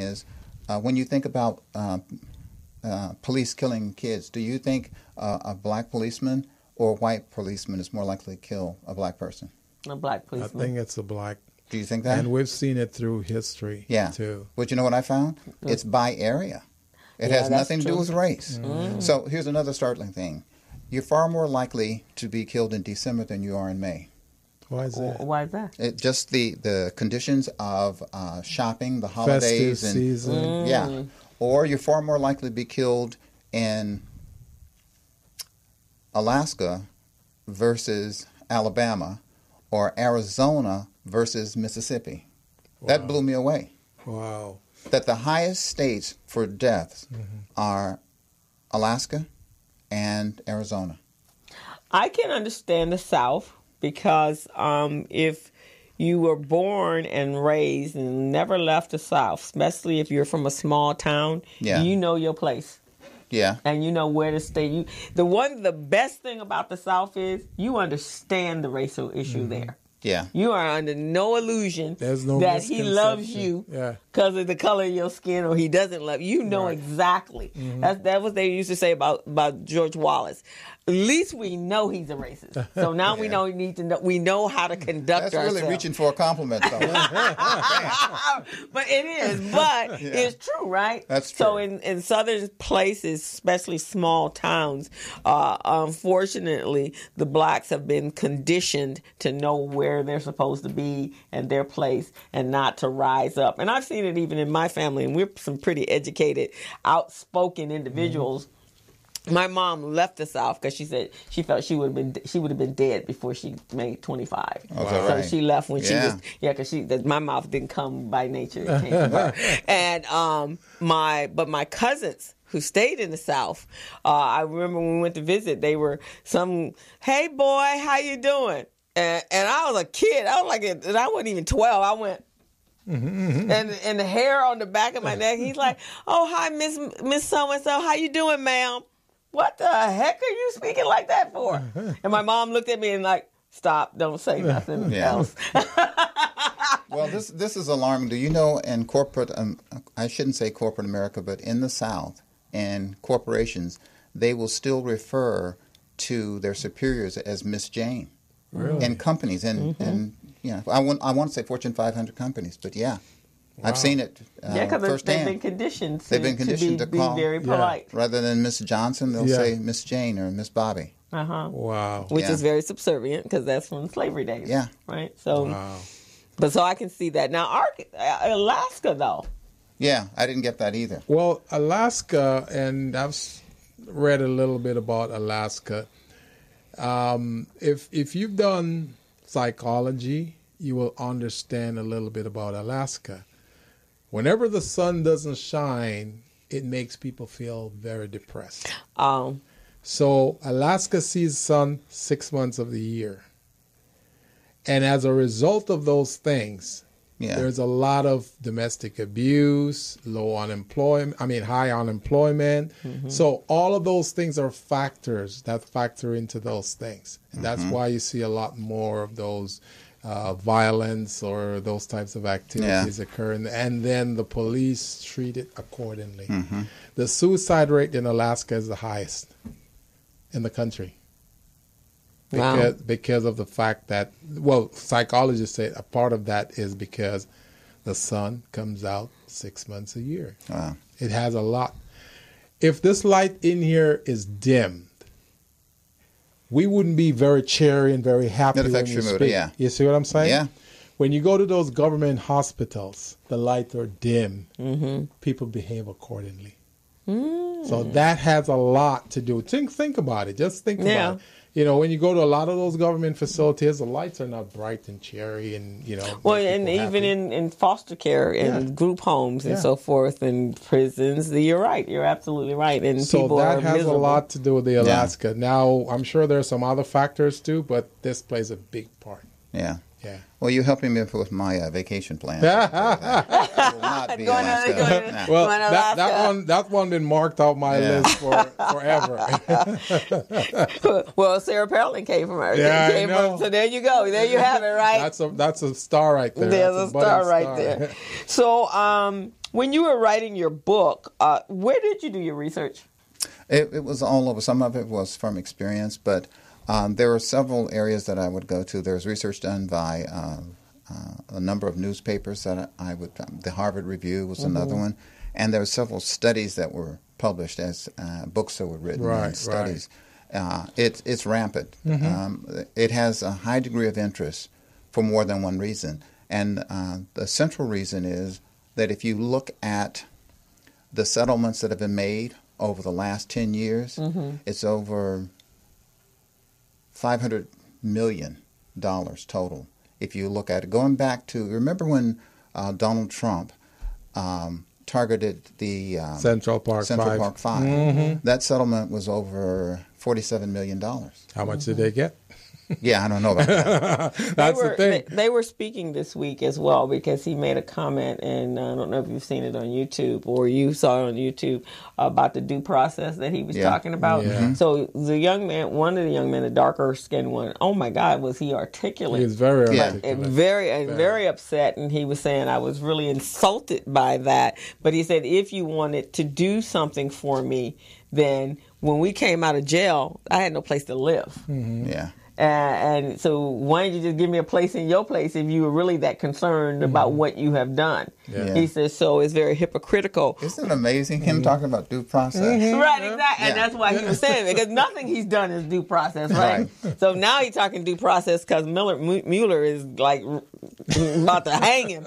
is when you think about police killing kids, do you think a black policeman or a white policeman is more likely to kill a black person? A black policeman. I think it's a black. Do you think that? And we've seen it through history, too. But you know what I found? It's by area. It has nothing to do with race. So here's another startling thing. You're far more likely to be killed in December than you are in May. Why is that? Why is that? Just the conditions of shopping, the holidays. Festive season. Yeah. Or you're far more likely to be killed in Alaska versus Alabama or Arizona versus Mississippi. Wow. That blew me away. Wow. That the highest states for deaths are Alaska and Arizona. I can understand the South because if you were born and raised and never left the South, especially if you're from a small town, you know your place. Yeah. And you know where to stay. The best thing about the South is you understand the racial issue there. Yeah. You are under no illusion that he loves you because of the color of your skin or he doesn't love you. You know exactly. That's what they used to say about George Wallace. At least we know he's a racist. So now we know how to conduct ourselves. That's really reaching for a compliment, though. But it is. But it's true, right? That's true. So in southern places, especially small towns, unfortunately, the blacks have been conditioned to know where they're supposed to be and their place and not to rise up. And I've seen it even in my family, and we're some pretty educated, outspoken individuals. My mom left the South because she said she felt she would have been dead before she made 25. Oh, so right? she left when she was because my mouth didn't come by nature; it came from her. And my cousins who stayed in the South, I remember when we went to visit, they were hey boy, how you doing? And I was a kid. I was like, and I wasn't even 12. I went. And the hair on the back of my neck. He's like, "Oh, hi, Miss So and So. How you doing, ma'am? What the heck are you speaking like that for?" And my mom looked at me and like, "Stop! Don't say nothing else." Well, this is alarming. Do you know in corporate? I shouldn't say corporate America, but in the South, in corporations, they will still refer to their superiors as Miss Jane. Really? In companies, and I want to say Fortune 500 companies, but I've seen it because firsthand. they've been conditioned to call, be very polite. Rather than Miss Johnson, they'll say Miss Jane or Miss Bobby. Wow. Which is very subservient because that's from slavery days. Yeah. Right. So, but so I can see that now. Alaska, though. Yeah, I didn't get that either. Well, Alaska, and I've read a little bit about Alaska. If you've done psychology, you will understand a little bit about Alaska. Whenever the sun doesn't shine, it makes people feel very depressed. So Alaska sees sun 6 months of the year. And as a result of those things, there's a lot of domestic abuse, high unemployment. So all of those things are factors that factor into those things. And that's why you see a lot more of those violence or those types of activities occurring. And then the police treat it accordingly. The suicide rate in Alaska is the highest in the country. Because of the fact that, psychologists say a part of that is because the sun comes out 6 months a year. Wow. It has a lot. If this light in here is dimmed, we wouldn't be very cheery and very happy when you speak. You see what I'm saying? Yeah. When you go to those government hospitals, the lights are dim. People behave accordingly. So that has a lot to do. Think about it. Just think about it. When you go to a lot of those government facilities, the lights are not bright and cheery and, Well, and even in foster care and group homes and so forth and prisons, you're right. You're absolutely right. And so people that are has miserable. a lot to do with the Alaska. Now, I'm sure there's some other factors too, but this plays a big part. Yeah. Yeah. Well, you're helping me with my vacation plan. I will not be in Alaska. Well, that one been marked off my list forever. Well, Sarah Palin came from her. Yeah, I know. So there you go. There you have it, right? That's a star right there. There's that's a star right there. So when you were writing your book, where did you do your research? It was all over. Some of it was from experience, but there were several areas that I would go to. There was research done by a number of newspapers that I would. The Harvard Review was another one, and there were several studies that were published as books that were written and studies. It's rampant. It has a high degree of interest for more than one reason, and the central reason is that if you look at the settlements that have been made over the last 10 years, it's over $500 million total. If you look at it, going back to, remember when Donald Trump targeted the Central Park 5? That settlement was over $47 million. How much did they get? Yeah, I don't know about that. The thing. They were speaking this week as well, because he made a comment, and I don't know if you've seen it on YouTube or you saw it on YouTube, about the due process that he was talking about. Yeah. So the young man, one of the young men, the darker skinned one, oh my God, was he articulate. He was very articulate. Very upset, and he was saying, I was really insulted by that. But he said, if you wanted to do something for me, then when we came out of jail, I had no place to live. Yeah. And so why don't you just give me a place in your place if you were really that concerned about what you have done? Yeah. He says, so it's very hypocritical. Isn't it amazing, him talking about due process? Right, exactly. Yeah. And that's why he was saying it, because nothing he's done is due process, right? So now he's talking due process because Mueller is like about to hang him.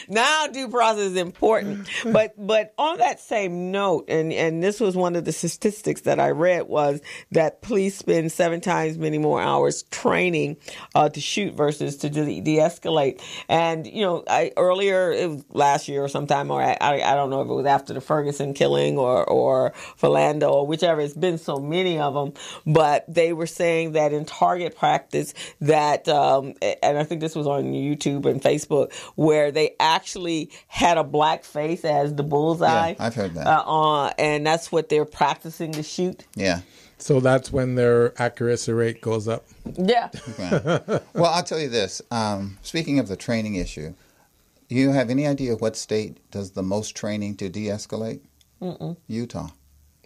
Now due process is important. But on that same note, and this was one of the statistics that I read, was that police spend 7 times many more hours training to shoot versus to de-escalate. And, you know, earlier, it was last year or sometime, or I don't know if it was after the Ferguson killing or Philando or whichever, it's been so many of them, but they were saying that in target practice that, and I think this was on YouTube and Facebook, where they actually had a black face as the bullseye. Yeah, I've heard that. And that's what they're practicing to shoot. Yeah. So that's when their accuracy rate goes up. Yeah. Well, I'll tell you this. Speaking of the training issue, you have any idea what state does the most training to de-escalate? Utah.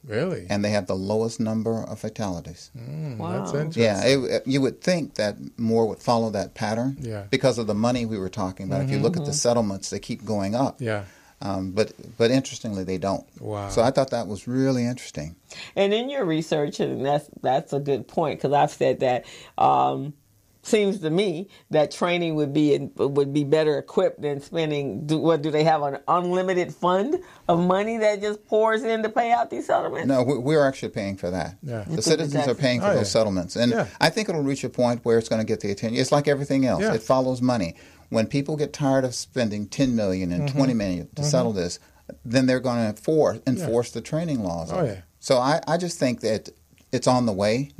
Really? And they have the lowest number of fatalities. Wow. That's interesting. Yeah, you would think that more would follow that pattern because of the money we were talking about. If you look at the settlements, they keep going up. Yeah. But interestingly, they don't. Wow. So I thought that was really interesting. And in your research, and that's a good point, because I've said that seems to me that training would be better equipped than spending. Do they have an unlimited fund of money that just pours in to pay out these settlements? No, we're actually paying for that. Yeah. The citizens are paying for those settlements, and I think it'll reach a point where it's going to get the attention. It's like everything else; it follows money. When people get tired of spending $10 million and $20 million to settle this, then they're going to enforce the training laws. So I just think that it's on the way.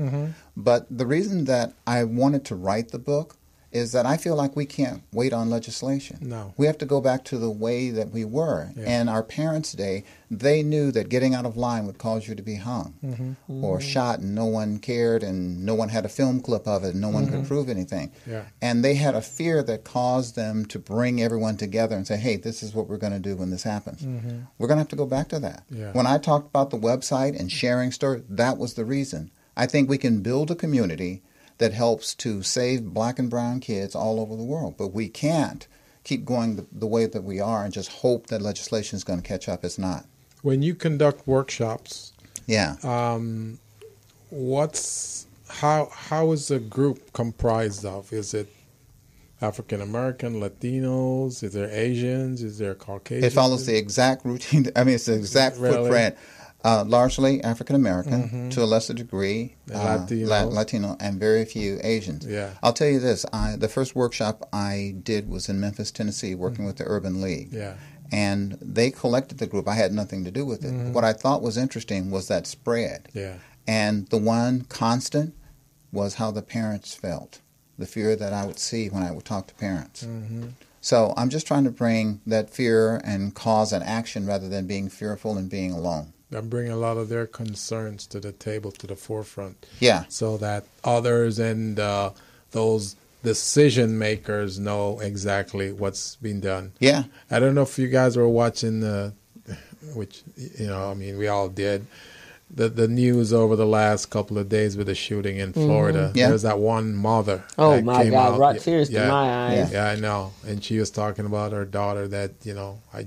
But the reason that I wanted to write the book is that I feel like we can't wait on legislation. No. We have to go back to the way that we were. And our parents' day, they knew that getting out of line would cause you to be hung or shot, and no one cared, and no one had a film clip of it, and no one could prove anything. And they had a fear that caused them to bring everyone together and say, hey, this is what we're going to do when this happens. We're going to have to go back to that. When I talked about the website and sharing stories, that was the reason. I think we can build a community that helps to save black and brown kids all over the world. But we can't keep going the way that we are and just hope that legislation is going to catch up. It's not. When you conduct workshops, how is the group comprised of? Is it African American, Latinos? Is there Asians? Is there Caucasians? It follows the exact routine. I mean, it's the exact footprint. Largely African American, to a lesser degree Latino, and very few Asians. I'll tell you this: the first workshop I did was in Memphis, Tennessee, working with the Urban League. And they collected the group. I had nothing to do with it. What I thought was interesting was that spread. And the one constant was how the parents felt. the fear that I would see when I would talk to parents. So I'm just trying to bring that fear and cause an action rather than being fearful and being alone. I'm bringing a lot of their concerns to the table, to the forefront. Yeah. So that others and those decision makers know exactly what's been done. Yeah. I don't know if you guys were watching which, I mean, we all did, the news over the last couple of days with the shooting in Florida. Yeah. There's that one mother. Oh, that my came God, out. brought tears to my eyes. Yeah, I know. And she was talking about her daughter that, I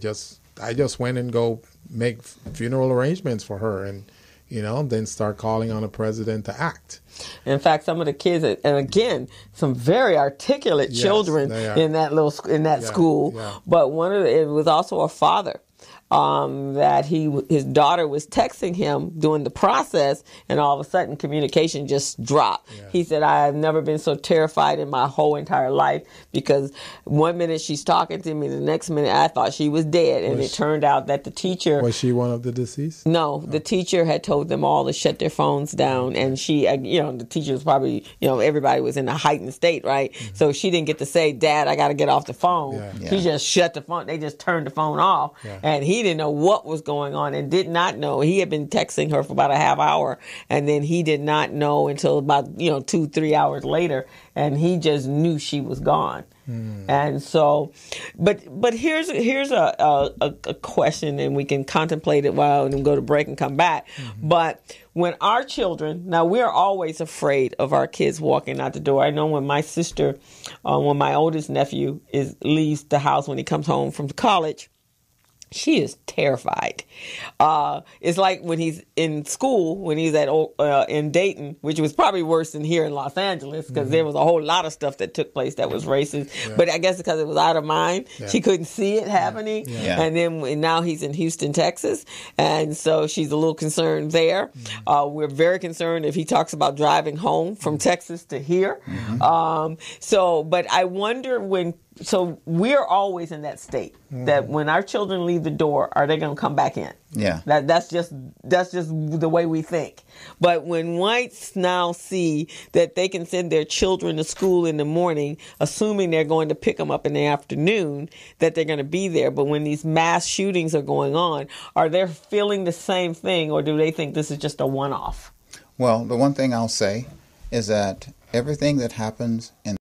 just went and go make funeral arrangements for her and, then start calling on the president to act. In fact, some of the kids, and again, some very articulate children in that school. Yeah. But it was also a father that his daughter was texting him during the process, and all of a sudden communication just dropped. Yeah. He said, "I have never been so terrified in my whole entire life, because one minute she's talking to me, the next minute I thought she was dead." And it turned out that the teacher... Was she one of the deceased? No, the teacher had told them all to shut their phones down, and she, the teacher was probably, everybody was in a heightened state, right? So she didn't get to say, "Dad, I got to get off the phone." Yeah. She just shut the phone. They just turned the phone off, and he didn't know what was going on and did not know. He had been texting her for about a half hour, and then he did not know until about 2-3 hours later, and he just knew she was gone. And so, but here's a question, and we can contemplate it while we go to break and come back. But when our children, now we're always afraid of our kids walking out the door. I know when my sister, when my oldest nephew leaves the house when he comes home from college, she is terrified. It's like when he's in school, when he's in Dayton, which was probably worse than here in Los Angeles, because there was a whole lot of stuff that took place that was racist. Yeah. But I guess because it was out of mind, she couldn't see it happening. Yeah. And then now he's in Houston, Texas, and so she's a little concerned there. We're very concerned if he talks about driving home from Texas to here. But I wonder so we're always in that state that when our children leave the door, are they going to come back in? Yeah. That's just the way we think. But when whites now see that they can send their children to school in the morning, assuming they're going to pick them up in the afternoon, that they're going to be there. But when these mass shootings are going on, are they feeling the same thing, or do they think this is just a one-off? Well, the one thing I'll say is that everything that happens in